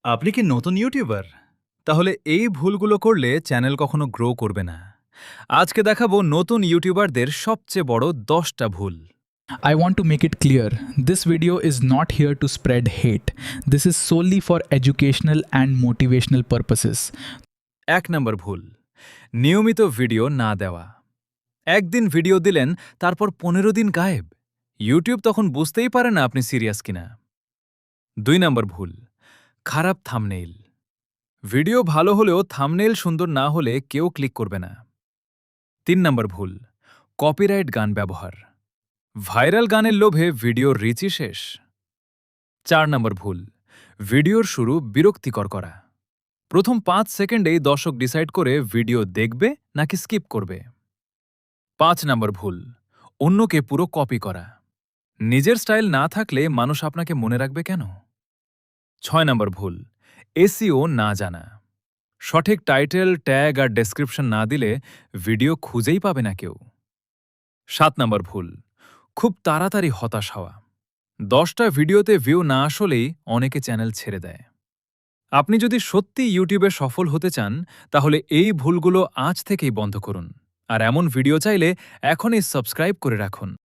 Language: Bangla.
আপনি কি নতুন ইউটিউবার? তাহলে এই ভুলগুলো করলে চ্যানেল কখনো গ্রো করবে না। আজকে দেখাবো নতুন ইউটিউবারদের সবচেয়ে বড় ১০টা ভুল। I want to make it clear this video is not here to spread hate. This is solely for educational and motivational purposes. ১ নম্বর ভুল, নিয়মিত ভিডিও না দেওয়া। একদিন ভিডিও দিলেন, তারপর ১৫ দিন গায়েব। ইউটিউব তখন বুঝতেই পারে না আপনি সিরিয়াস কিনা। ২ নম্বর ভুল, খারাপ থাম্বনেইল। ভিডিও ভালো হলেও থাম্বনেইল সুন্দর না হলে কেউ ক্লিক করবে না। ৩ নম্বর ভুল, কপিরাইট গান ব্যবহার। ভাইরাল গানের লোভে ভিডিওর রিচই শেষ। ৪ নম্বর ভুল, ভিডিওর শুরু বিরক্তিকর করা। প্রথম ৫ সেকেন্ডেই দর্শক ডিসাইড করে ভিডিও দেখবে নাকি স্কিপ করবে। ৫ নম্বর ভুল, অন্যকে পুরো কপি করা। নিজের স্টাইল না থাকলে মানুষ আপনাকে মনে রাখবে কেন? ৬ নম্বর ভুল, এসইও না জানা। সঠিক টাইটেল, ট্যাগ আর ডেসক্রিপশন না দিলে ভিডিও খুঁজেই পাবে না কেউ। ৭ নম্বর ভুল, খুব তাড়াতাড়ি হতাশ হওয়া। ১০টা ভিডিওতে ভিউ না আসলেই অনেকে চ্যানেল ছেড়ে দেয়। আপনি যদি সত্যি ইউটিউবে সফল হতে চান, তাহলে এই ভুলগুলো আজ থেকেই বন্ধ করুন। আর এমন ভিডিও চাইলে এখনই সাবস্ক্রাইব করে রাখুন।